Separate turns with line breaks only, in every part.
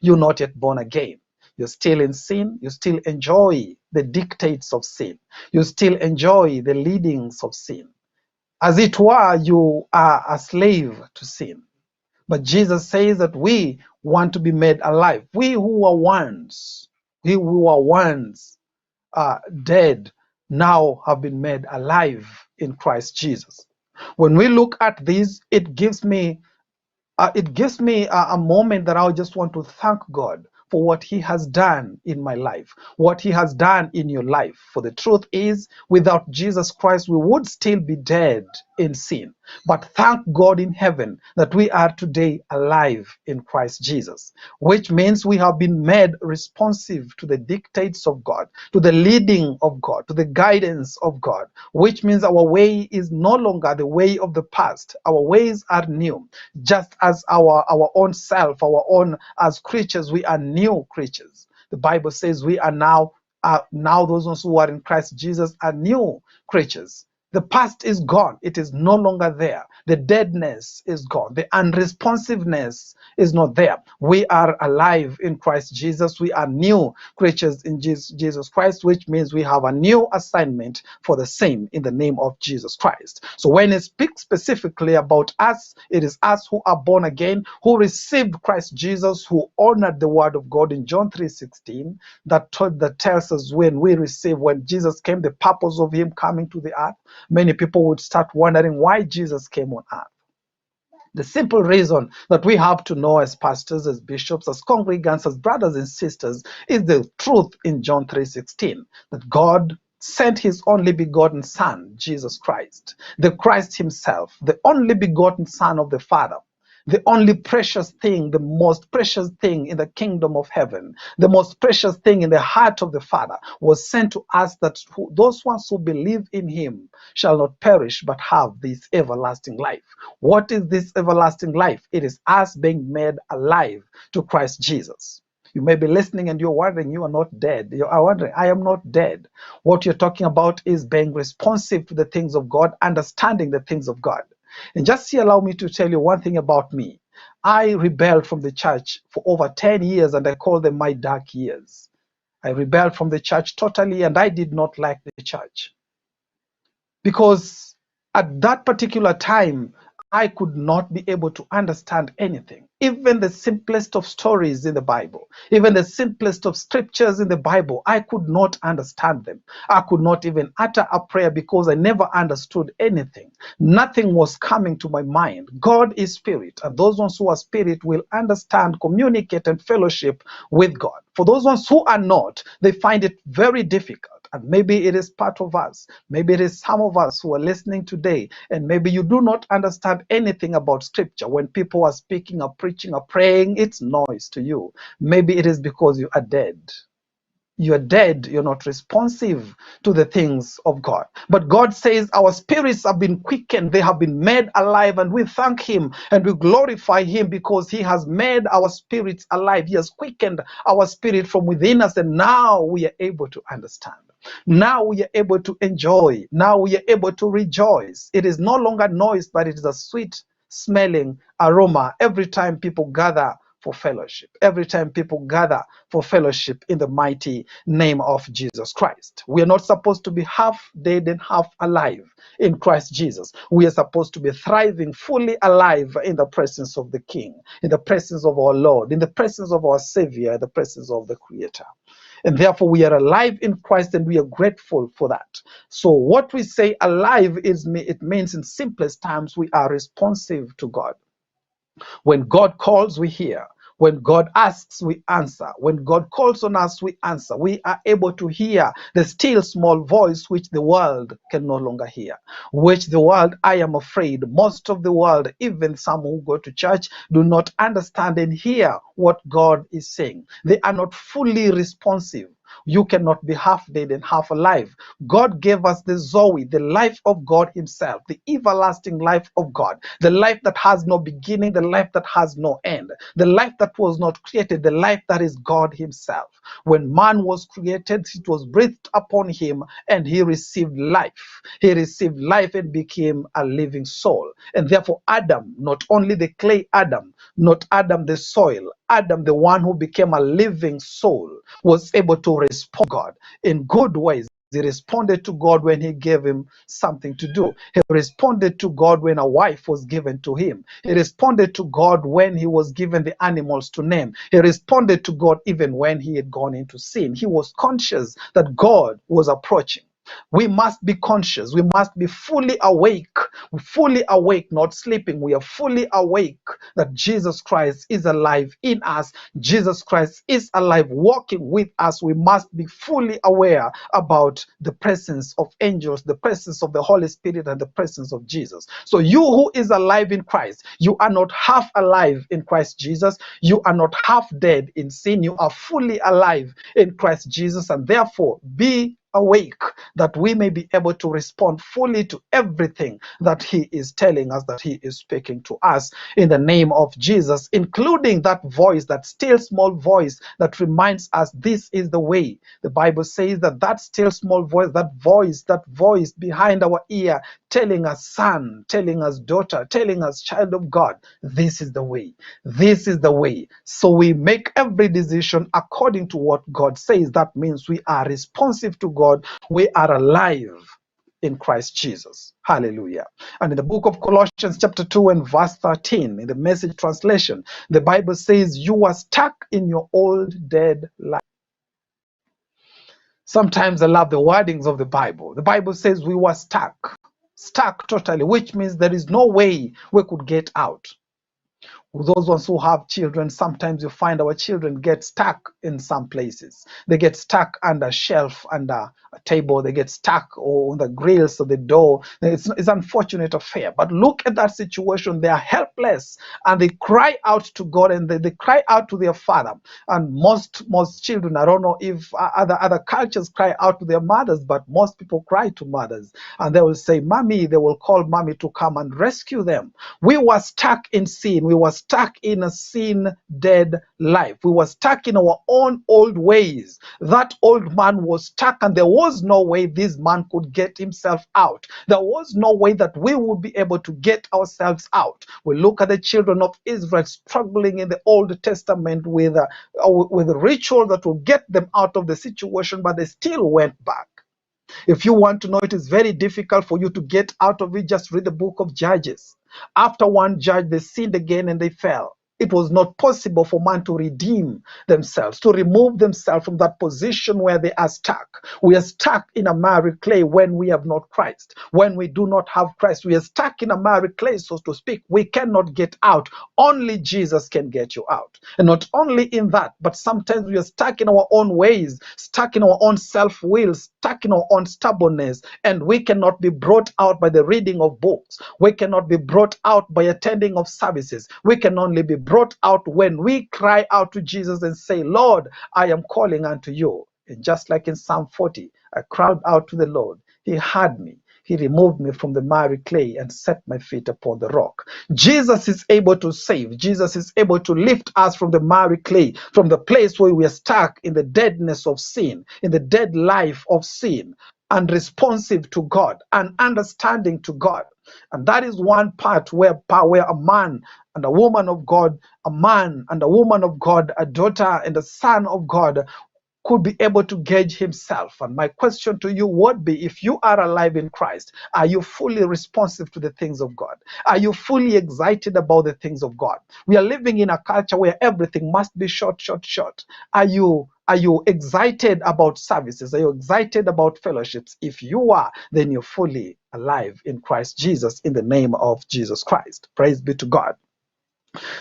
You're not yet born again. You're still in sin. You still enjoy the dictates of sin. You still enjoy the leadings of sin. As it were, you are a slave to sin. But Jesus says that we want to be made alive. We who were once dead now have been made alive in Christ Jesus. When we look at this, it gives me a moment that I just want to thank God for what he has done in my life, what he has done in your life. For the truth is, without Jesus Christ, we would still be dead in sin. But thank God in heaven that we are today alive in Christ Jesus, which means we have been made responsive to the dictates of God, to the leading of God, to the guidance of God, which means our way is no longer the way of the past. Our ways are new. Just as our own self, our own as creatures, we are new creatures. The Bible says we are now those ones who are in Christ Jesus are new creatures. The past is gone. It is no longer there. The deadness is gone. The unresponsiveness is not there. We are alive in Christ Jesus. We are new creatures in Jesus Christ, which means we have a new assignment for the same in the name of Jesus Christ. So when it speaks specifically about us, it is us who are born again, who received Christ Jesus, who honored the word of God in John 3:16, that tells us when Jesus came, the purpose of him coming to the earth. Many people would start wondering why Jesus came on earth. The simple reason that we have to know as pastors, as bishops, as congregants, as brothers and sisters is the truth in John 3:16, that God sent his only begotten Son, Jesus Christ, the Christ himself, the only begotten Son of the Father, the only precious thing, the most precious thing in the kingdom of heaven, the most precious thing in the heart of the Father, was sent to us, that those ones who believe in him shall not perish but have this everlasting life. What is this everlasting life? It is us being made alive to Christ Jesus. You may be listening and you're wondering, you are not dead. You are wondering, I am not dead. What you're talking about is being responsive to the things of God, understanding the things of God. And just allow me to tell you one thing about me. I rebelled from the church for over 10 years, and I call them my dark years. I rebelled from the church totally, and I did not like the church. Because at that particular time, I could not be able to understand anything. Even the simplest of stories in the Bible, even the simplest of scriptures in the Bible, I could not understand them. I could not even utter a prayer because I never understood anything. Nothing was coming to my mind. God is spirit, and those ones who are spirit will understand, communicate, and fellowship with God. For those ones who are not, they find it very difficult. And maybe it is part of us. Maybe it is some of us who are listening today, and maybe you do not understand anything about scripture. When people are speaking or preaching or praying, it's noise to you. Maybe it is because you are dead. You're dead. You're not responsive to the things of God. But God says our spirits have been quickened. They have been made alive, and we thank him and we glorify him because he has made our spirits alive. He has quickened our spirit from within us, and now we are able to understand. Now we are able to enjoy. Now we are able to rejoice. It is no longer noise, but it is a sweet smelling aroma every time people gather for fellowship. Every time people gather for fellowship in the mighty name of Jesus Christ. We are not supposed to be half dead and half alive in Christ Jesus. We are supposed to be thriving, fully alive in the presence of the King, in the presence of our Lord, in the presence of our Savior, in the presence of the Creator. And therefore we are alive in Christ, and we are grateful for that. So what we say alive it means in simplest terms, we are responsive to God. When God calls, we hear. When God asks, we answer. When God calls on us, we answer. We are able to hear the still small voice which the world can no longer hear. Which the world, I am afraid, most of the world, even some who go to church, do not understand and hear what God is saying. They are not fully responsive. You cannot be half dead and half alive. God gave us the Zoe, the life of God himself, the everlasting life of God, the life that has no beginning, the life that has no end, the life that was not created, the life that is God himself. When man was created, it was breathed upon him and he received life. He received life and became a living soul. And therefore Adam, not only the clay Adam, not Adam the soil, Adam, the one who became a living soul, was able to respond to God in good ways. He responded to God when he gave him something to do. He responded to God when a wife was given to him. He responded to God when he was given the animals to name. He responded to God even when he had gone into sin. He was conscious that God was approaching. We must be conscious. We must be fully awake, not sleeping. We are fully awake that Jesus Christ is alive in us. Jesus Christ is alive walking with us. We must be fully aware about the presence of angels, the presence of the Holy Spirit, and the presence of Jesus. So you who is alive in Christ, you are not half alive in Christ Jesus. You are not half dead in sin. You are fully alive in Christ Jesus, and therefore be awake that we may be able to respond fully to everything that he is telling us, that he is speaking to us in the name of Jesus, including that voice, that still small voice that reminds us this is the way. The Bible says that still small voice, that voice behind our ear telling us son, telling us daughter, telling us child of God, this is the way. This is the way. So we make every decision according to what God says. That means we are responsive to God. We are alive in Christ Jesus. Hallelujah. And in the book of Colossians chapter 2 and verse 13, in the Message translation, the Bible says you are stuck in your old dead life. Sometimes I love the wordings of the Bible. The Bible says we were stuck totally, which means there is no way we could get out. Those ones who have children, sometimes you find our children get stuck in some places. They get stuck under a shelf, under a table. They get stuck on the grills of the door. It's an unfortunate affair. But look at that situation. They are helpless and they cry out to God, and they cry out to their father. And most children, I don't know if other cultures cry out to their mothers, but most people cry to mothers. And they will say, Mommy, they will call Mommy to come and rescue them. We were stuck in sin. We were stuck in a sin-dead life. We were stuck in our own old ways. That old man was stuck, and there was no way this man could get himself out. There was no way that we would be able to get ourselves out. We look at the children of Israel struggling in the Old Testament with a ritual that will get them out of the situation, but they still went back. If you want to know it is very difficult for you to get out of it, just read the book of Judges. After one judge, they sinned again and they fell. It was not possible for man to redeem themselves, to remove themselves from that position where they are stuck. We are stuck in a miry clay when we have not Christ. When we do not have Christ, we are stuck in a miry clay, so to speak. We cannot get out. Only Jesus can get you out. And not only in that, but sometimes we are stuck in our own ways, stuck in our own self-will, stuck in our own stubbornness, and we cannot be brought out by the reading of books. We cannot be brought out by attending of services. We can only be brought out when we cry out to Jesus and say, Lord, I am calling unto you. And just like in Psalm 40, I cried out to the Lord. He heard me. He removed me from the miry clay and set my feet upon the rock. Jesus is able to save. Jesus is able to lift us from the miry clay, from the place where we are stuck in the deadness of sin, in the dead life of sin, and responsive to God and understanding to God. And that is one part where a man and a woman of God, a man and a woman of God, a daughter and a son of God could be able to gauge himself. And my question to you would be, if you are alive in Christ, are you fully responsive to the things of God? Are you fully excited about the things of God? We are living in a culture where everything must be short. Are you excited about services? Are you excited about fellowships? If you are, then you're fully alive in Christ Jesus, in the name of Jesus Christ. Praise be to God.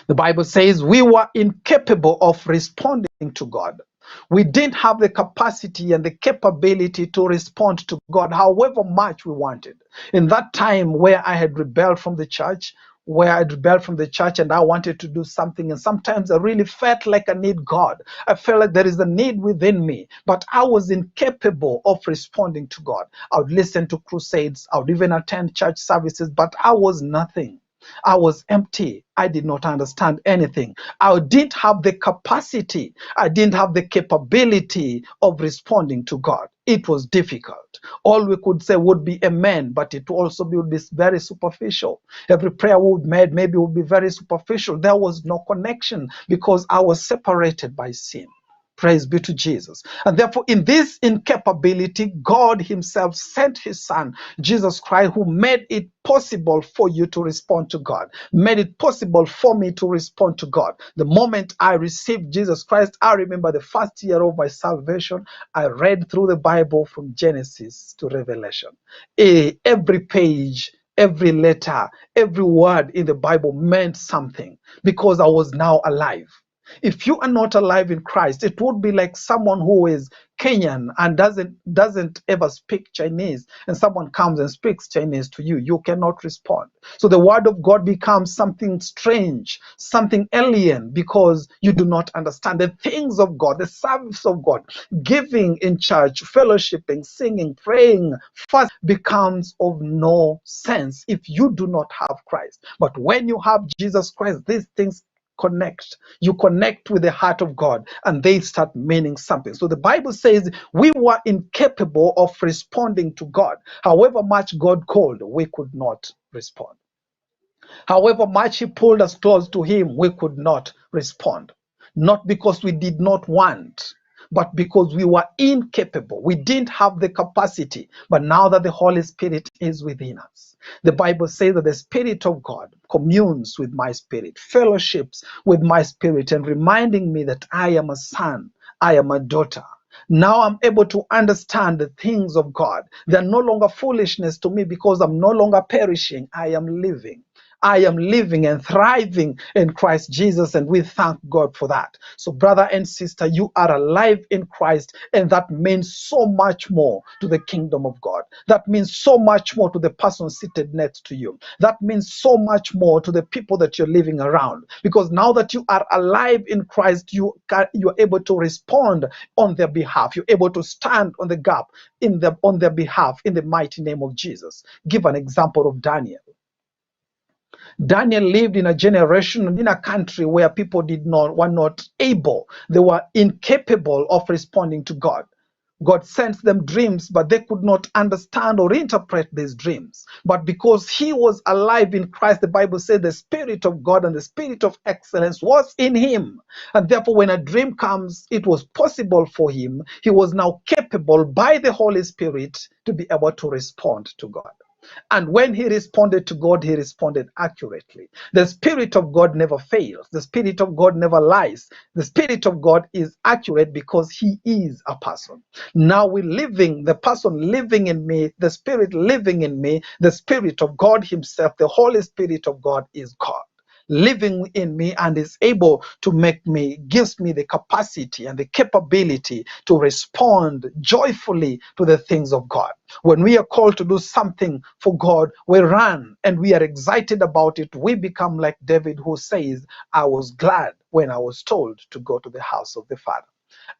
The Bible says we were incapable of responding to God. We didn't have the capacity and the capability to respond to God however much we wanted. In that time where I had rebelled from the church, and I wanted to do something, and sometimes I really felt like I need God. I felt like there is a need within me, but I was incapable of responding to God. I would listen to crusades, I would even attend church services, but I was nothing. I was empty. I did not understand anything. I didn't have the capacity. I didn't have the capability of responding to God. It was difficult. All we could say would be amen, but it also would be very superficial. Every prayer we made maybe would be very superficial. There was no connection because I was separated by sin. Praise be to Jesus. And therefore, in this incapability, God Himself sent His Son, Jesus Christ, who made it possible for you to respond to God, made it possible for me to respond to God. The moment I received Jesus Christ, I remember the first year of my salvation, I read through the Bible from Genesis to Revelation. Every page, every letter, every word in the Bible meant something because I was now alive. If you are not alive in Christ, it would be like someone who is Kenyan and doesn't ever speak Chinese, and someone comes and speaks Chinese to you. You cannot respond. So the word of God becomes something strange, something alien, because you do not understand the things of God, the service of God, giving in church, fellowshipping, singing, praying, fast becomes of no sense if you do not have Christ. But when you have Jesus Christ, these things connect. You connect with the heart of God and they start meaning something. So the Bible says we were incapable of responding to God. However much God called, we could not respond. However much He pulled us close to Him, we could not respond. Not because we did not want, but because we were incapable. We didn't have the capacity. But now that the Holy Spirit is within us, the Bible says that the Spirit of God communes with my spirit, fellowships with my spirit, and reminding me that I am a son, I am a daughter. Now I'm able to understand the things of God. They're no longer foolishness to me because I'm no longer perishing. I am living. I am living and thriving in Christ Jesus, and we thank God for that. So, brother and sister, you are alive in Christ, and that means so much more to the kingdom of God. That means so much more to the person seated next to you. That means so much more to the people that you're living around. Because now that you are alive in Christ, you're able to respond on their behalf. You're able to stand on the gap on their behalf in the mighty name of Jesus. Give an example of Daniel. Daniel lived in a generation, in a country where people were not able, they were incapable of responding to God. God sent them dreams, but they could not understand or interpret these dreams. But because he was alive in Christ, the Bible said the Spirit of God and the Spirit of excellence was in him. And therefore, when a dream comes, it was possible for him. He was now capable by the Holy Spirit to be able to respond to God. And when he responded to God, he responded accurately. The Spirit of God never fails. The Spirit of God never lies. The Spirit of God is accurate because he is a person. Now the person living in me, the Spirit living in me, the Spirit of God himself, the Holy Spirit of God is God, living in me and is able to gives me the capacity and the capability to respond joyfully to the things of God. When we are called to do something for God, we run and we are excited about it. We become like David, who says, I was glad when I was told to go to the house of the Father.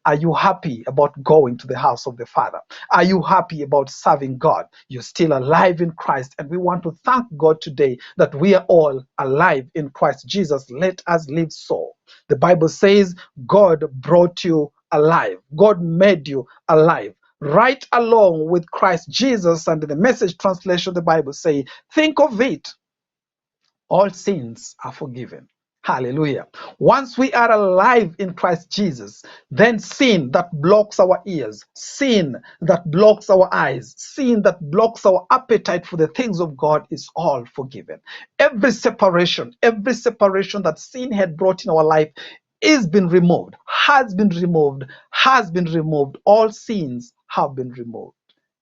Are you happy about going to the house of the Father? Are you happy about serving God? You're still alive in Christ, and we want to thank God today that we are all alive in Christ Jesus. Let us live so. The Bible says God brought you alive. God made you alive. Right along with Christ Jesus. And in the Message translation, the Bible says, think of it. All sins are forgiven. Hallelujah. Once we are alive in Christ Jesus, then sin that blocks our ears, sin that blocks our eyes, sin that blocks our appetite for the things of God is all forgiven. Every separation that sin had brought in our life is been removed, has been removed, has been removed. All sins have been removed.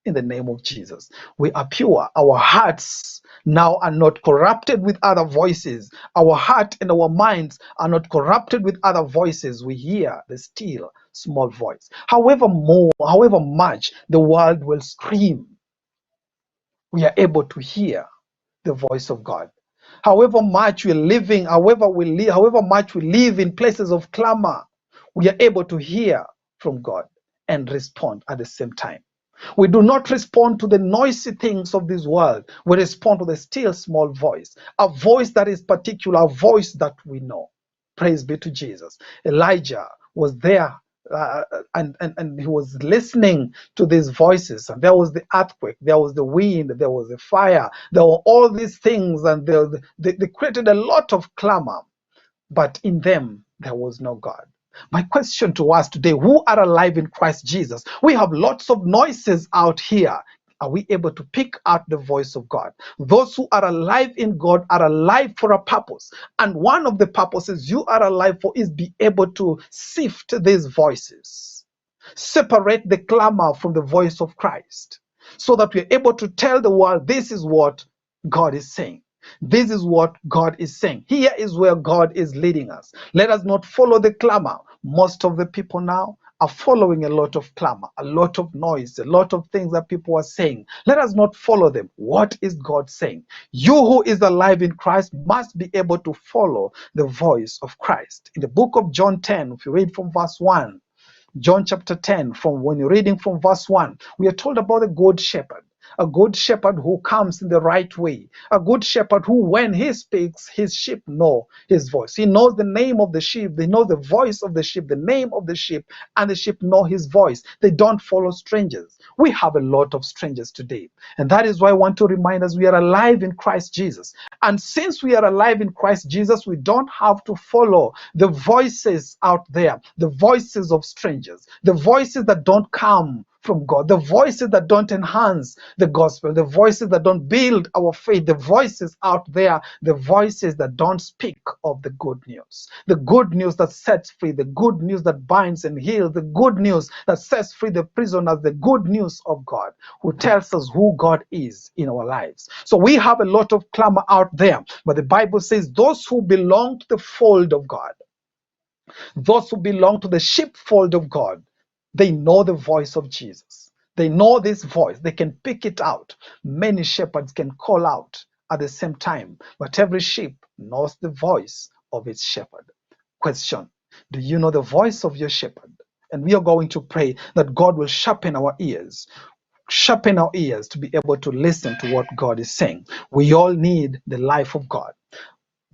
In the name of Jesus, we are pure. Our hearts now are not corrupted with other voices. Our heart and our minds are not corrupted with other voices. We hear the still small voice. However much the world will scream, we are able to hear the voice of God. However much we're living, however much we live in places of clamor, we are able to hear from God and respond at the same time. We do not respond to the noisy things of this world. We respond to the still small voice, a voice that is particular, a voice that we know. Praise be to Jesus. Elijah was there, and he was listening to these voices. And there was the earthquake, there was the wind, there was the fire, there were all these things, and they created a lot of clamor. But in them, there was no God. My question to us today, who are alive in Christ Jesus? We have lots of noises out here. Are we able to pick out the voice of God? Those who are alive in God are alive for a purpose. And one of the purposes you are alive for is be able to sift these voices, separate the clamor from the voice of Christ, so that we're able to tell the world this is what God is saying. This is what God is saying. Here is where God is leading us. Let us not follow the clamor. Most of the people now are following a lot of clamor, a lot of noise, a lot of things that people are saying. Let us not follow them. What is God saying? You who is alive in Christ must be able to follow the voice of Christ. In the book of John 10, if you read from verse 1, John chapter 10, from when you're reading from verse 1, we are told about a good shepherd. A good shepherd who comes in the right way. A good shepherd who, when he speaks, his sheep know his voice. He knows the name of the sheep. They know the voice of the sheep, the name of the sheep, and the sheep know his voice. They don't follow strangers. We have a lot of strangers today. And that is why I want to remind us we are alive in Christ Jesus. And since we are alive in Christ Jesus, we don't have to follow the voices out there, the voices of strangers, the voices that don't come from God, the voices that don't enhance the gospel, the voices that don't build our faith, the voices out there, the voices that don't speak of the good news, the good news that sets free, the good news that binds and heals, the good news that sets free the prisoners, the good news of God who tells us who God is in our lives. So we have a lot of clamor out there, but the Bible says those who belong to the fold of God, those who belong to the sheepfold of God, they know the voice of Jesus. They know this voice. They can pick it out. Many shepherds can call out at the same time, but every sheep knows the voice of its shepherd. Question: do you know the voice of your shepherd? And we are going to pray that God will sharpen our ears to be able to listen to what God is saying. We all need the life of God.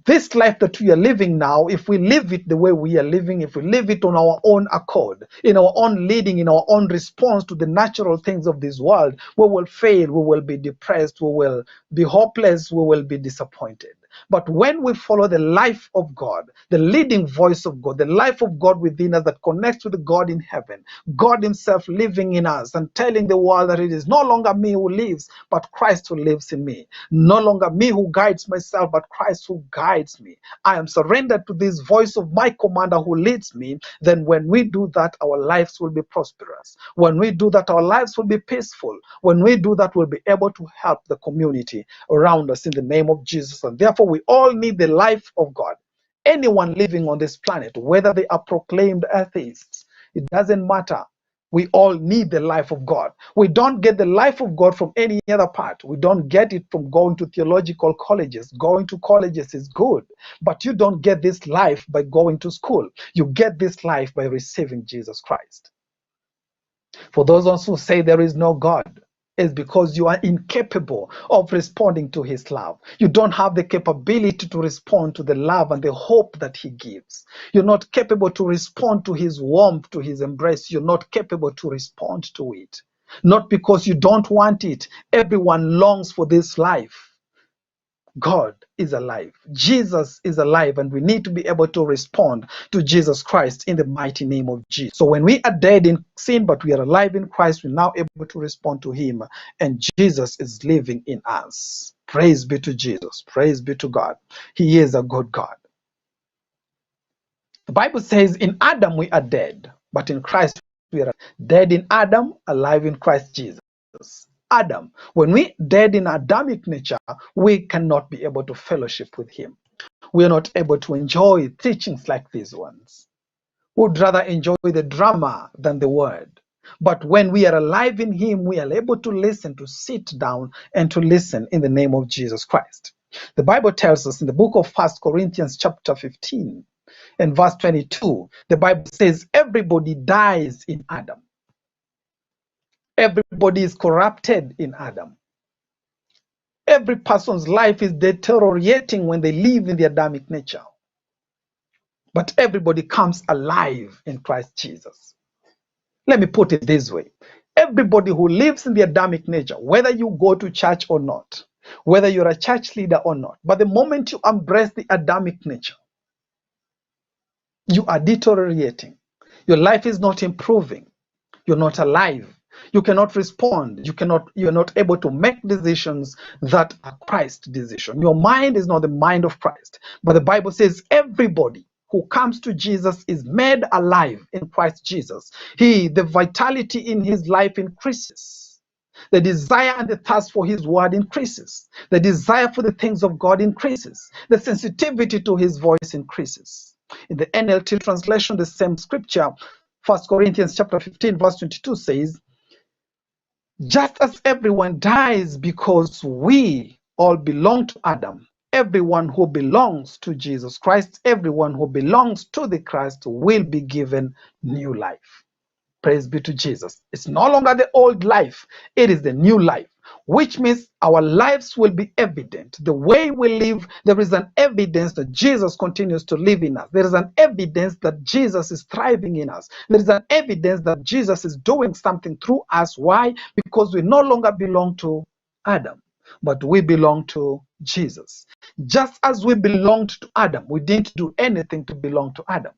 This life that we are living now, if we live it the way we are living, if we live it on our own accord, in our own leading, in our own response to the natural things of this world, we will fail, we will be depressed, we will be hopeless, we will be disappointed. But when we follow the life of God, the leading voice of God, the life of God within us that connects with God in heaven, God himself living in us and telling the world that it is no longer me who lives, but Christ who lives in me. No longer me who guides myself, but Christ who guides me. I am surrendered to this voice of my commander who leads me. Then when we do that, our lives will be prosperous. When we do that, our lives will be peaceful. When we do that, we'll be able to help the community around us in the name of Jesus. And therefore, we all need the life of God. Anyone living on this planet, whether they are proclaimed atheists, it doesn't matter. We all need the life of God. We don't get the life of God from any other part. We don't get it from going to theological colleges. Going to colleges is good, but you don't get this life by going to school. You get this life by receiving Jesus Christ. For those ones who say there is no God, is because you are incapable of responding to his love. You don't have the capability to respond to the love and the hope that he gives. You're not capable to respond to his warmth, to his embrace. You're not capable to respond to it. Not because you don't want it. Everyone longs for this life. God is alive. Jesus is alive, and we need to be able to respond to Jesus Christ in the mighty name of Jesus. So when we are dead in sin, but we are alive in Christ, we're now able to respond to him, and Jesus is living in us. Praise be to Jesus. Praise be to God. He is a good God. The Bible says in Adam we are dead, but in Christ we are dead in Adam, alive in Christ Jesus. Adam, when we dead in Adamic nature, we cannot be able to fellowship with him. We are not able to enjoy teachings like these ones. We would rather enjoy the drama than the word. But when we are alive in him, we are able to listen, to sit down and to listen in the name of Jesus Christ. The Bible tells us in the book of 1 Corinthians chapter 15 and verse 22, the Bible says everybody dies in Adam. Everybody is corrupted in Adam. Every person's life is deteriorating when they live in the Adamic nature. But everybody comes alive in Christ Jesus. Let me put it this way. Everybody who lives in the Adamic nature, whether you go to church or not, whether you're a church leader or not, but the moment you embrace the Adamic nature, you are deteriorating. Your life is not improving. You're not alive. You cannot respond. You're not able to make decisions that are Christ decisions. Your mind is not the mind of Christ. But the Bible says everybody who comes to Jesus is made alive in Christ Jesus. The vitality in his life increases. The desire and the thirst for his word increases. The desire for the things of God increases. The sensitivity to his voice increases. In the NLT translation, the same scripture, 1 Corinthians chapter 15, verse 22 says, just as everyone dies because we all belong to Adam, everyone who belongs to Jesus Christ, everyone who belongs to the Christ will be given new life. Praise be to Jesus. It's no longer the old life. It is the new life, which means our lives will be evident. The way we live, there is an evidence that Jesus continues to live in us. There is an evidence that Jesus is thriving in us. There is an evidence that Jesus is doing something through us. Why? Because we no longer belong to Adam, but we belong to Jesus. Just as we belonged to Adam, we didn't do anything to belong to Adam.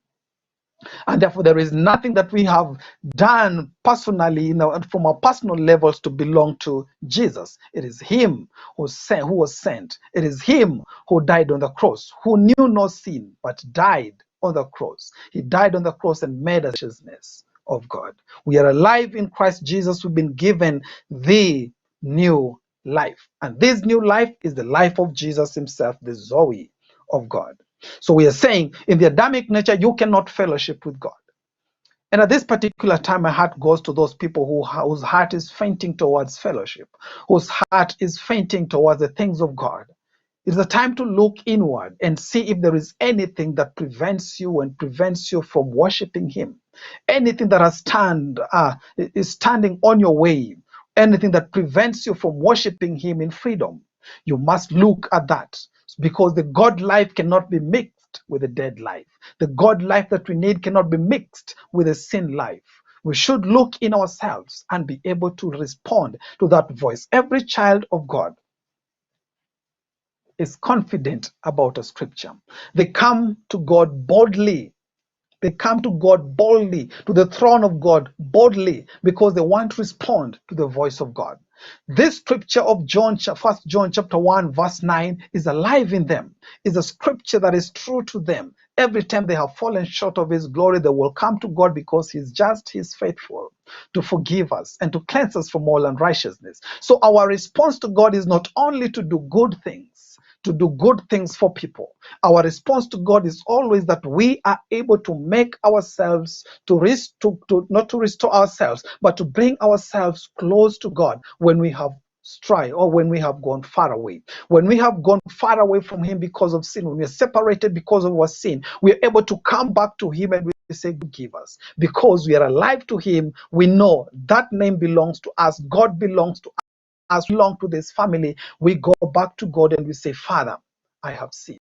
And therefore, there is nothing that we have done personally, from our personal levels to belong to Jesus. It is him who was sent. It is him who died on the cross, who knew no sin, but died on the cross. He died on the cross and made us righteousness of God. We are alive in Christ Jesus. We've been given the new life. And this new life is the life of Jesus himself, the Zoe of God. So we are saying in the Adamic nature, you cannot fellowship with God. And at this particular time, my heart goes to those people whose heart is fainting towards fellowship, whose heart is fainting towards the things of God. It's a time to look inward and see if there is anything that prevents you from worshiping him. Anything that is standing on your way, anything that prevents you from worshiping him in freedom. You must look at that, because the God life cannot be mixed with the dead life. The God life that we need cannot be mixed with the sin life. We should look in ourselves and be able to respond to that voice. Every child of God is confident about a scripture. They come to God boldly. They come to God boldly, to the throne of God boldly, because they want to respond to the voice of God. This scripture of 1 John chapter 1 verse 9 is alive in them. It's a scripture that is true to them. Every time they have fallen short of his glory, they will come to God because he's just, he's faithful to forgive us and to cleanse us from all unrighteousness. So our response to God is not only to do good things, to do good things for people. Our response to God is always that we are able to make ourselves, not to restore ourselves, but to bring ourselves close to God when we have strayed or when we have gone far away. When we have gone far away from him because of sin, when we are separated because of our sin, we are able to come back to him and we say, give us. Because we are alive to him, we know that name belongs to us. God belongs to us. As we belong to this family, we go back to God and we say, Father, I have sinned.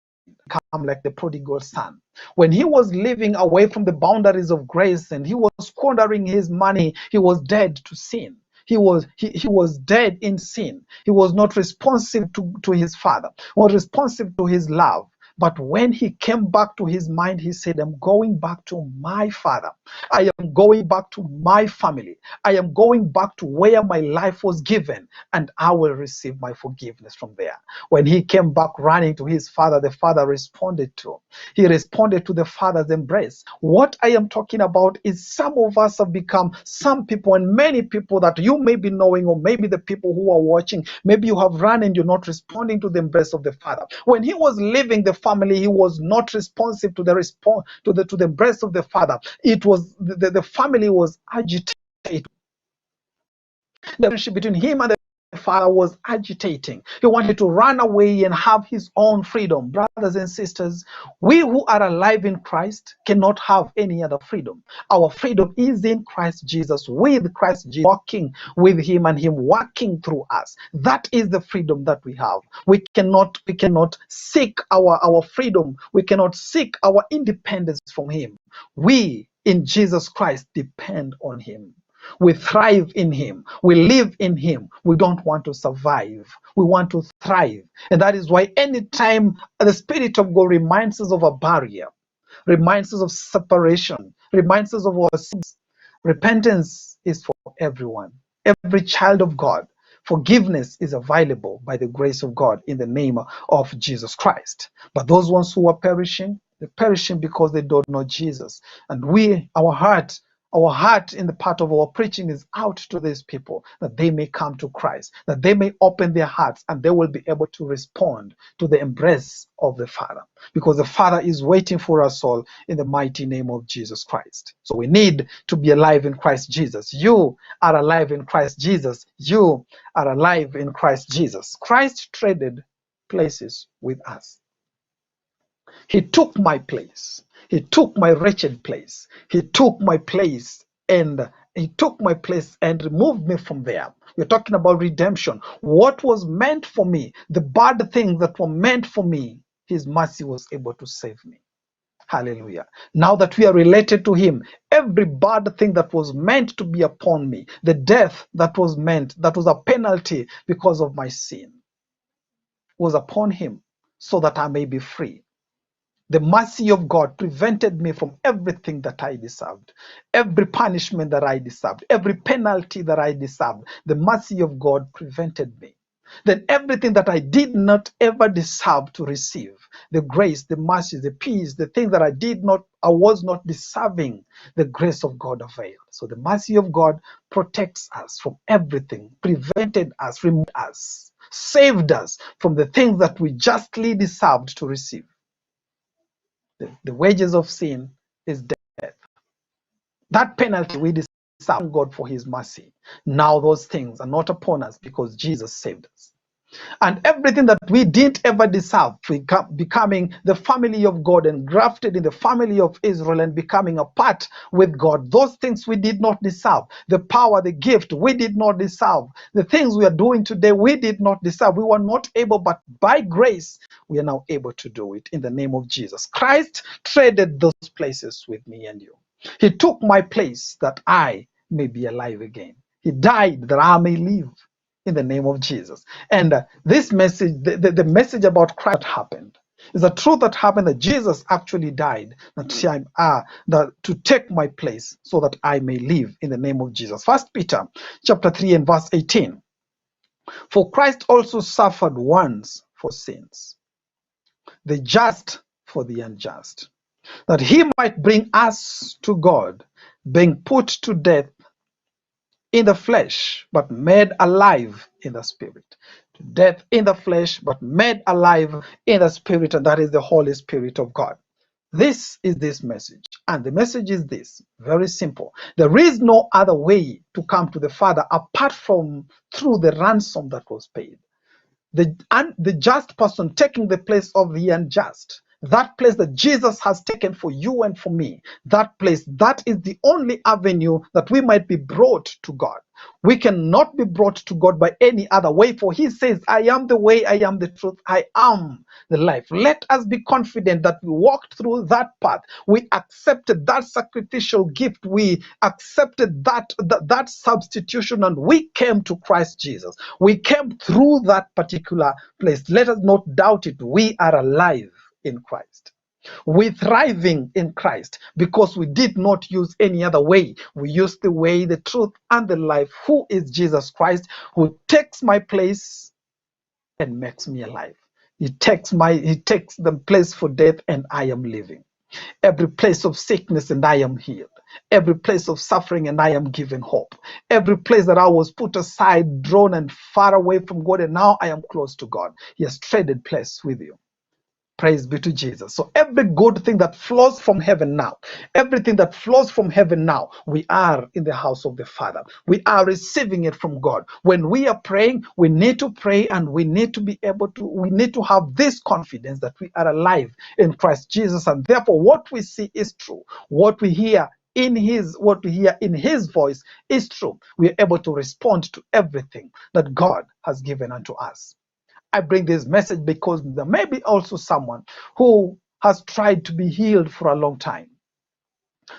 Come like the prodigal son. When he was living away from the boundaries of grace and he was squandering his money, he was dead to sin. He was dead in sin. He was not responsive to his father, not responsive to his love. But when he came back to his mind, he said, I'm going back to my father. I am going back to my family. I am going back to where my life was given, and I will receive my forgiveness from there. When he came back running to his father, the father responded to him. He responded to the father's embrace. What I am talking about is some of us have become some people, and many people that you may be knowing, or maybe the people who are watching, maybe you have run and you're not responding to the embrace of the father. When he was leaving the family, he was not responsive to the embrace of the father. It was the family was agitated. The relationship between him and the Father was agitating. He wanted to run away and have his own freedom. Brothers and sisters, we who are alive in Christ cannot have any other freedom. Our freedom is in Christ Jesus, with Christ Jesus, walking with him and him working through us. That is the freedom that we have. We cannot seek our freedom. We cannot seek our independence from him. We in Jesus Christ depend on him. We thrive in him. We live in him. We don't want to survive. We want to thrive. And that is why anytime the Spirit of God reminds us of a barrier, reminds us of separation, reminds us of our sins, repentance is for everyone, every child of God. Forgiveness is available by the grace of God in the name of Jesus Christ. But those ones who are perishing, they're perishing because they don't know Jesus. And our heart in the part of our preaching is out to these people, that they may come to Christ, that they may open their hearts and they will be able to respond to the embrace of the Father, because the Father is waiting for us all in the mighty name of Jesus Christ. So we need to be alive in Christ Jesus. You are alive in Christ Jesus. You are alive in Christ Jesus. Christ traded places with us. He took my place. He took my wretched place. He took my place and removed me from there. We're talking about redemption. What was meant for me, the bad things that were meant for me, his mercy was able to save me. Hallelujah. Now that we are related to him, every bad thing that was meant to be upon me, the death that was a penalty because of my sin, was upon him so that I may be free. The mercy of God prevented me from everything that I deserved, every punishment that I deserved, every penalty that I deserved. The mercy of God prevented me. Then everything that I did not ever deserve to receive, the grace, the mercy, the peace, the things that I was not deserving, the grace of God availed. So the mercy of God protects us from everything, prevented us, removed us, saved us from the things that we justly deserved to receive. The wages of sin is death. That penalty we deserve God for his mercy. Now those things are not upon us because Jesus saved us. And everything that we didn't ever deserve, becoming the family of God and grafted in the family of Israel and becoming a part with God, those things we did not deserve. The power, the gift, we did not deserve. The things we are doing today, we did not deserve. We were not able, but by grace, we are now able to do it in the name of Jesus. Christ traded those places with me and you. He took my place that I may be alive again. He died that I may live in the name of Jesus. And this message, the message about Christ happened, is a truth that happened, that Jesus actually died to take my place so that I may live in the name of Jesus. 1 Peter chapter 3 and verse 18. For Christ also suffered once for sins, the just for the unjust, that he might bring us to God, being put to death in the flesh, but made alive in the spirit. To death in the flesh, but made alive in the spirit, and that is the Holy Spirit of God. This is this message, and the message is this, very simple. There is no other way to come to the Father apart from through the ransom that was paid. The just person taking the place of the unjust. That place that Jesus has taken for you and for me, that place, that is the only avenue that we might be brought to God. We cannot be brought to God by any other way, for he says, I am the way, I am the truth, I am the life. Let us be confident that we walked through that path. We accepted that sacrificial gift. We accepted that substitution, and we came to Christ Jesus. We came through that particular place. Let us not doubt it. We are alive in Christ. We're thriving in Christ because we did not use any other way. We used the way, the truth, and the life, who is Jesus Christ, who takes my place and makes me alive. He takes the place for death, and I am living. Every place of sickness, and I am healed. Every place of suffering, and I am given hope. Every place that I was put aside, drawn and far away from God, and now I am close to God. He has traded place with you. Praise be to Jesus. So every good thing that flows from heaven now, everything that flows from heaven now, we are in the house of the Father. We are receiving it from God. When we are praying, we need to pray, and we need to be able to, we need to have this confidence that we are alive in Christ Jesus. And therefore, what we see is true. What we hear in his voice is true. We are able to respond to everything that God has given unto us. I bring this message because there may be also someone who has tried to be healed for a long time,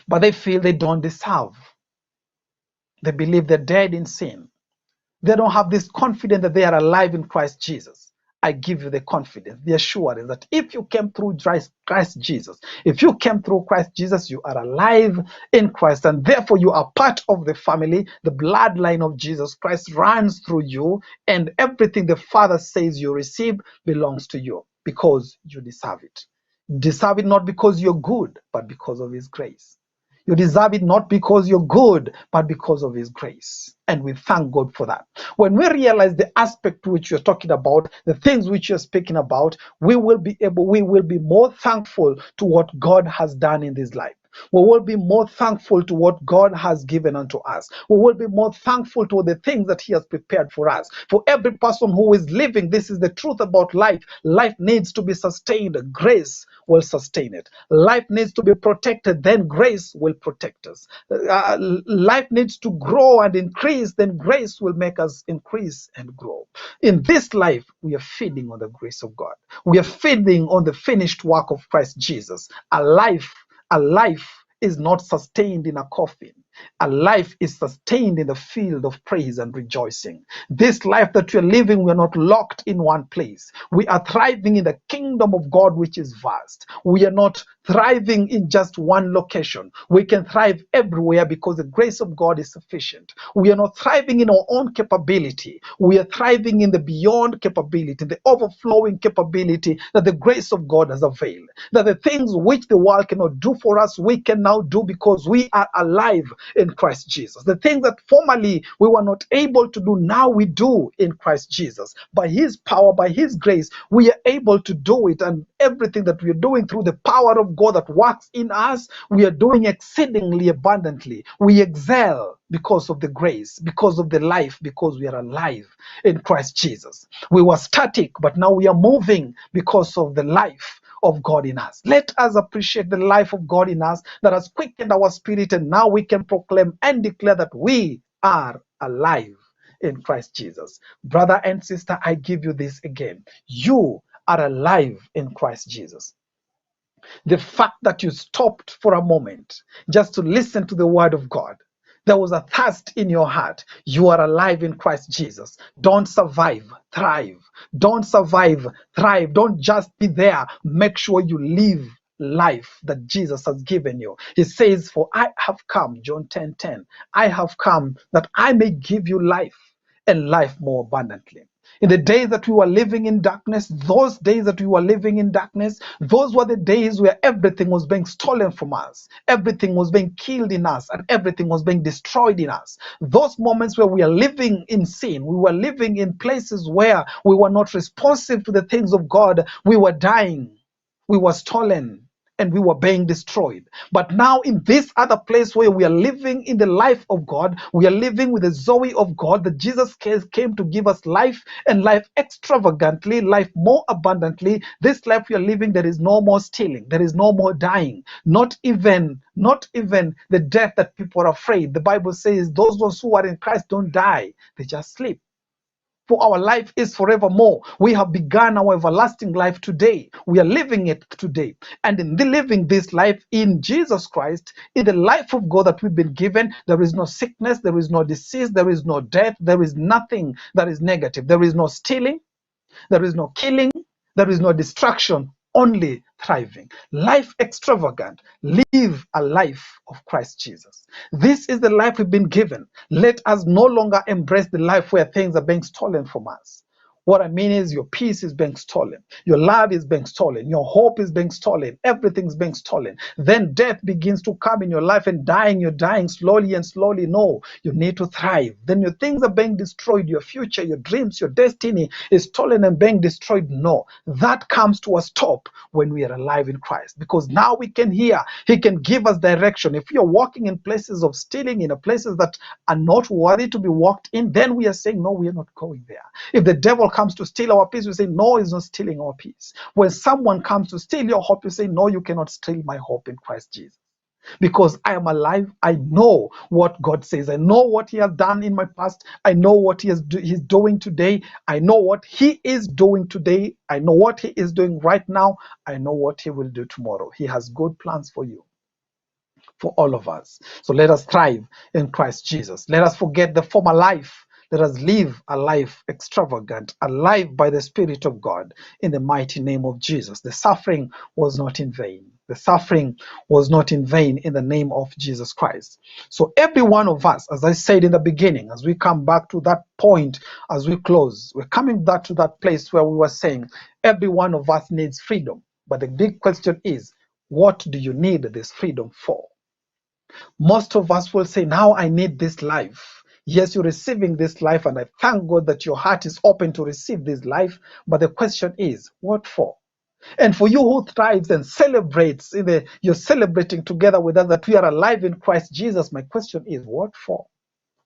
but they feel they don't deserve. They believe they're dead in sin. They don't have this confidence that they are alive in Christ Jesus. I give you the confidence, the assurance that if you came through Christ Jesus, if you came through Christ Jesus, you are alive in Christ, and therefore you are part of the family. The bloodline of Jesus Christ runs through you, and everything the Father says you receive belongs to you because you deserve it. You deserve it not because you're good, but because of His grace. You deserve it not because you're good, but because of His grace. And we thank God for that. When we realize the aspect which you're talking about, the things which you're speaking about, we will be more thankful to what God has done in this life. We will be more thankful to what God has given unto us. We will be more thankful to the things that He has prepared for us. For every person who is living, this is the truth about life. Life needs to be sustained. Grace will sustain it. Life needs to be protected, then grace will protect us. Life needs to grow and increase, then grace will make us increase and grow. In this life, we are feeding on the grace of God. We are feeding on the finished work of Christ Jesus. A life is not sustained in a coffin. A life is sustained in the field of praise and rejoicing. This life that we are living, we are not locked in one place. We are thriving in the kingdom of God, which is vast. We are not thriving in just one location. We can thrive everywhere because the grace of God is sufficient. We are not thriving in our own capability. We are thriving in the beyond capability, the overflowing capability that the grace of God has availed. That the things which the world cannot do for us, we can now do because we are alive in Christ Jesus. The things that formerly we were not able to do, now we do in Christ Jesus. By His power, by His grace, we are able to do it. And everything that we are doing through the power of God that works in us, we are doing exceedingly abundantly. We excel because of the grace, because of the life, because we are alive in Christ Jesus. We were static, but now we are moving because of the life of God in us. Let us appreciate the life of God in us that has quickened our spirit, and now we can proclaim and declare that we are alive in Christ Jesus. Brother and sister, I give you this again. You are alive in Christ Jesus. The fact that you stopped for a moment just to listen to the word of God, there was a thirst in your heart. You are alive in Christ Jesus. Don't survive, thrive. Don't survive, thrive. Don't just be there. Make sure you live life that Jesus has given you. He says, for I have come, John 10:10, I have come that I may give you life and life more abundantly. In the days that we were living in darkness, those days that we were living in darkness, those were the days where everything was being stolen from us, everything was being killed in us, and everything was being destroyed in us. Those moments where we are living in sin, we were living in places where we were not responsive to the things of God, we were dying, we were stolen, and we were being destroyed. But now in this other place where we are living in the life of God, we are living with the Zoe of God, that Jesus came to give us life, and life extravagantly, life more abundantly. This life we are living, there is no more stealing, there is no more dying, not even the death that people are afraid. The Bible says those ones who are in Christ don't die, they just sleep. For our life is forevermore. We have begun our everlasting life today. We are living it today. And in the living this life in Jesus Christ, in the life of God that we've been given, there is no sickness, there is no disease, there is no death, there is nothing that is negative. There is no stealing, there is no killing, there is no destruction, only thriving. Life extravagant. Live a life of Christ Jesus. This is the life we've been given. Let us no longer embrace the life where things are being stolen from us, What I mean is your peace is being stolen. Your love is being stolen. Your hope is being stolen. Everything's being stolen. Then death begins to come in your life and dying. You're dying slowly and slowly. No, you need to thrive. Then your things are being destroyed. Your future, your dreams, your destiny is stolen and being destroyed. No, that comes to a stop when we are alive in Christ, because now we can hear. He can give us direction. If you're walking in places of stealing, in places that are not worthy to be walked in, then we are saying, no, we are not going there. If the devil comes to steal our peace, we say, no, he's not stealing our peace. When someone comes to steal your hope, you say, no, you cannot steal my hope in Christ Jesus. Because I am alive, I know what God says. I know what He has done in my past. I know what He's doing today. I know what He is doing today. I know what He is doing right now. I know what He will do tomorrow. He has good plans for you, for all of us. So let us thrive in Christ Jesus. Let us forget the former life. Let us live a life extravagant, a life by the Spirit of God, in the mighty name of Jesus. The suffering was not in vain. The suffering was not in vain in the name of Jesus Christ. So every one of us, as I said in the beginning, as we come back to that point, as we close, we're coming back to that place where we were saying every one of us needs freedom. But the big question is, what do you need this freedom for? Most of us will say, now I need this life. Yes, you're receiving this life, and I thank God that your heart is open to receive this life. But the question is, what for? And for you who thrives and celebrates, you're celebrating together with us that we are alive in Christ Jesus. My question is, what for?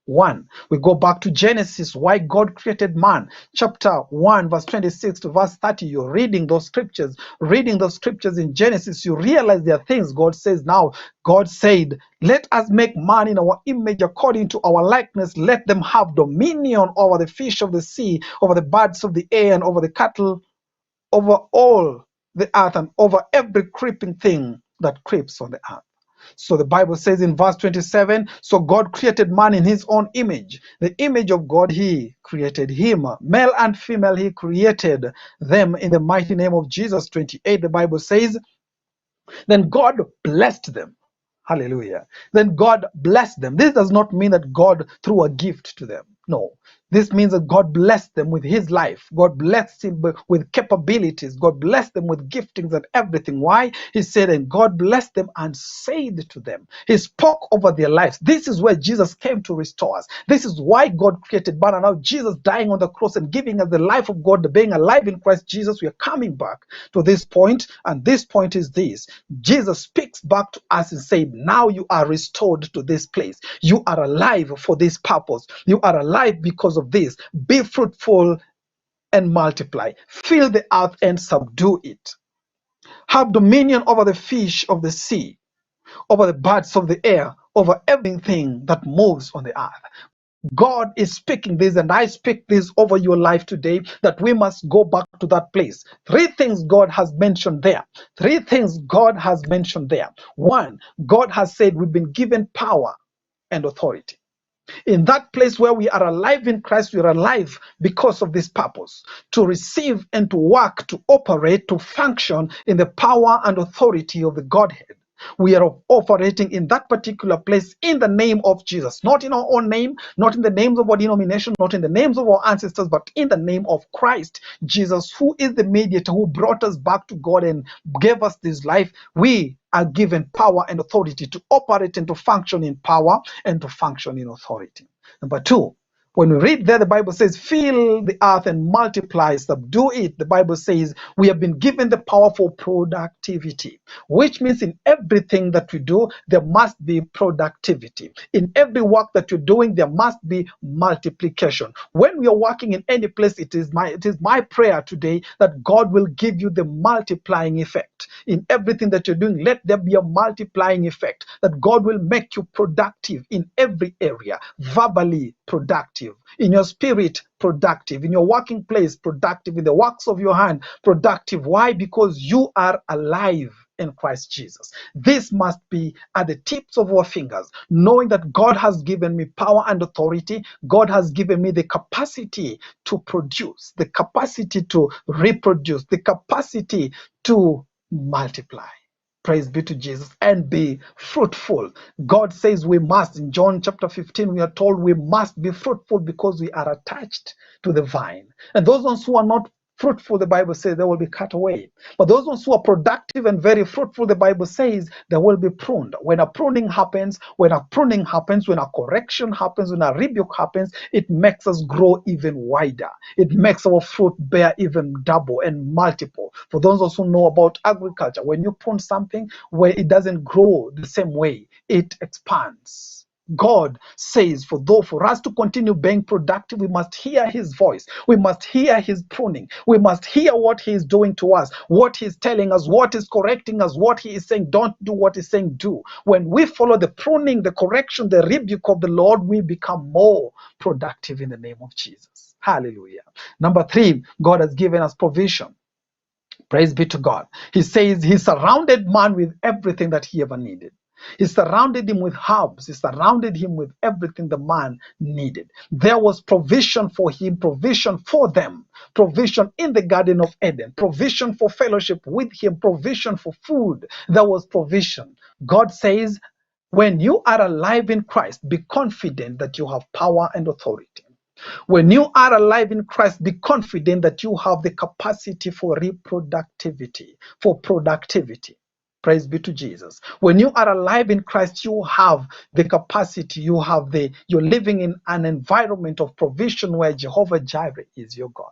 1. We go back to Genesis, why God created man. Chapter 1, verse 26 to verse 30. You're reading those scriptures. Reading those scriptures in Genesis, you realize there are things God says now. God said, let us make man in our image according to our likeness. Let them have dominion over the fish of the sea, over the birds of the air, and over the cattle, over all the earth, and over every creeping thing that creeps on the earth. So the Bible says in verse 27, so God created man in His own image. The image of God, He created him. Male and female, He created them in the mighty name of Jesus. 28, the Bible says, then God blessed them. Hallelujah. Then God blessed them. This does not mean that God threw a gift to them. No. This means that God blessed them with His life. God blessed him with capabilities. God blessed them with giftings and everything. Why? He said, and God blessed them and said to them. He spoke over their lives. This is where Jesus came to restore us. This is why God created man. And now Jesus dying on the cross and giving us the life of God, being alive in Christ Jesus. We are coming back to this point. And this point is this. Jesus speaks back to us and says, now you are restored to this place. You are alive for this purpose. You are alive because of this. Be fruitful and multiply. Fill the earth and subdue it. Have dominion over the fish of the sea, over the birds of the air, over everything that moves on the earth. God is speaking this, and I speak this over your life today, that we must go back to that place. 3 things God has mentioned there. 3 things God has mentioned there. 1, God has said we've been given power and authority. In that place where we are alive in Christ, we are alive because of this purpose, to receive and to work, to operate, to function in the power and authority of the Godhead. We are operating in that particular place in the name of Jesus, not in our own name, not in the names of our denomination, not in the names of our ancestors, but in the name of Christ Jesus, who is the mediator, who brought us back to God and gave us this life. We are given power and authority to operate and to function in power and to function in authority. Number 2, when we read there, the Bible says, fill the earth and multiply, subdue it. The Bible says we have been given the power for productivity, which means in everything that we do, there must be productivity. In every work that you're doing, there must be multiplication. When we are working in any place, it is my prayer today that God will give you the multiplying effect. In everything that you're doing, let there be a multiplying effect, that God will make you productive in every area, verbally productive, in your spirit productive, in your working place productive, in the works of your hand productive. Why? Because you are alive in Christ Jesus. This must be at the tips of our fingers, knowing that God has given me power and authority. God has given me the capacity to produce, the capacity to reproduce, the capacity to multiply. Praise be to Jesus. And be fruitful. God says we must. In John chapter 15, we are told we must be fruitful because we are attached to the vine. And those ones who are not fruitful, the Bible says they will be cut away. But those ones who are productive and very fruitful, the Bible says they will be pruned. When a pruning happens, when a correction happens, when a rebuke happens, it makes us grow even wider. It makes our fruit bear even double and multiple. For those who know about agriculture, when you prune something where it doesn't grow the same way, it expands. God says for us to continue being productive, we must hear his voice. We must hear his pruning. We must hear what he is doing to us, what he's telling us, what is correcting us, what he is saying, don't do, what he's saying, do. When we follow the pruning, the correction, the rebuke of the Lord, we become more productive in the name of Jesus. Hallelujah. Number 3, God has given us provision. Praise be to God. He says he surrounded man with everything that he ever needed. He surrounded him with herbs. He surrounded him with everything the man needed. There was provision for him, provision for them, provision in the Garden of Eden, provision for fellowship with him, provision for food. There was provision. God says, when you are alive in Christ, be confident that you have power and authority. When you are alive in Christ, be confident that you have the capacity for reproductivity, for productivity. Praise be to Jesus. When you are alive in Christ, you have the capacity, you're living in an environment of provision where Jehovah Jireh is your God.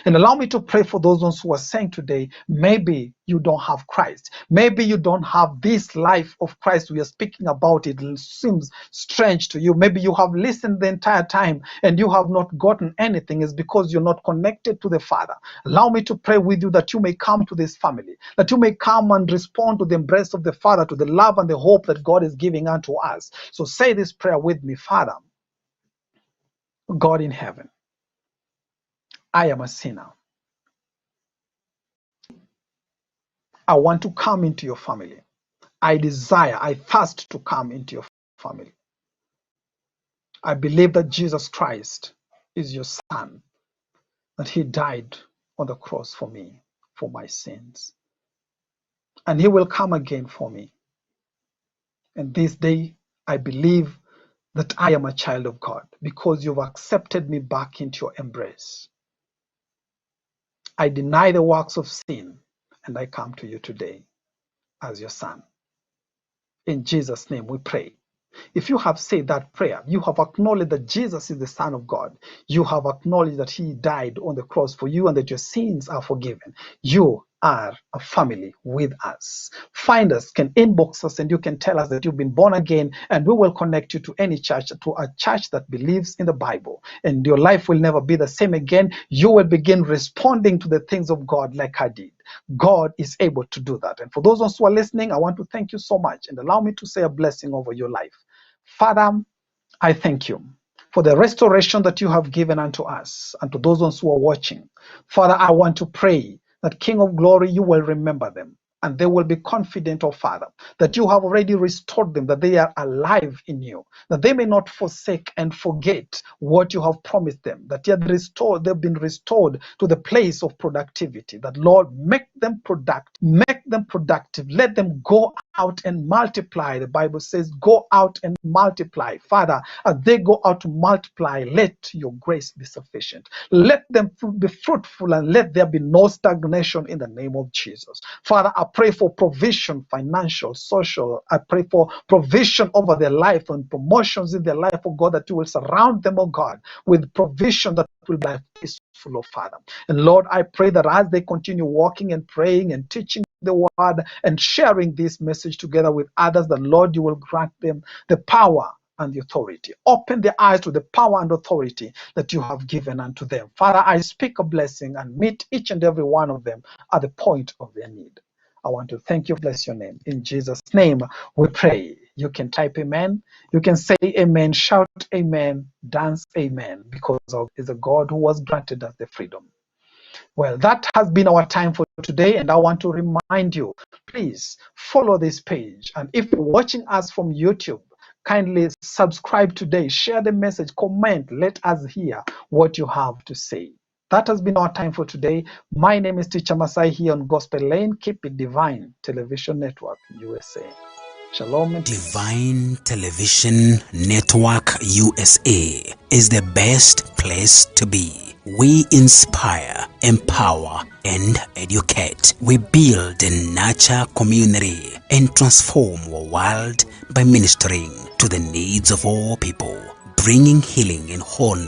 And allow me to pray for those ones who are saying today, maybe you don't have Christ. Maybe you don't have this life of Christ we are speaking about. It seems strange to you. Maybe you have listened the entire time and you have not gotten anything. It's because you're not connected to the Father. Allow me to pray with you that you may come to this family, that you may come and respond to the embrace of the Father, to the love and the hope that God is giving unto us. So say this prayer with me. Father, God in heaven, I am a sinner. I want to come into your family. I thirst to come into your family. I believe that Jesus Christ is your Son, that he died on the cross for me, for my sins. And he will come again for me. And this day, I believe that I am a child of God because you've accepted me back into your embrace. I deny the works of sin and I come to you today as your son. In Jesus' name we pray. If you have said that prayer, you have acknowledged that Jesus is the Son of God. You have acknowledged that he died on the cross for you and that your sins are forgiven. You are a family with us. Find us, can inbox us, and you can tell us that you've been born again, and we will connect you to any church, to a church that believes in the Bible. And your life will never be the same again. You will begin responding to the things of God like I did. God is able to do that. And for those who are listening, I want to thank you so much and allow me to say a blessing over your life. Father, I thank you for the restoration that you have given unto us and to those ones who are watching. Father, I want to pray that King of Glory, you will remember them and they will be confident, oh Father, that you have already restored them, that they are alive in you, that they may not forsake and forget what you have promised them, that they've been restored to the place of productivity, that Lord, make them productive, let them go out and multiply. The Bible says, go out and multiply. Father, as they go out to multiply, let your grace be sufficient. Let them be fruitful and let there be no stagnation in the name of Jesus. Father, I pray for provision, financial, social. I pray for provision over their life and promotions in their life, oh God, that you will surround them, oh God, with provision that will be peaceful, oh Father. And Lord, I pray that as they continue walking and praying and teaching the word and sharing this message together with others, that Lord, you will grant them the power and the authority. Open their eyes to the power and authority that you have given unto them. Father, I speak a blessing and meet each and every one of them at the point of their need. I want to thank you, bless your name. In Jesus' name we pray. You can type amen. You can say amen, shout amen, dance amen, because of is a God who has granted us the freedom. Well, that has been our time for today, and I want to remind you, please follow this page. And if you're watching us from YouTube, kindly subscribe today, share the message, comment, let us hear what you have to say. That has been our time for today. My name is Teacher Masai here on Gospel Lane. Keep it Divine Television Network, USA. Shalom and peace.
Divine Television Network USA is the best place to be. We inspire, empower, and educate. We build and nurture community and transform our world by ministering to the needs of all people, bringing healing and wholeness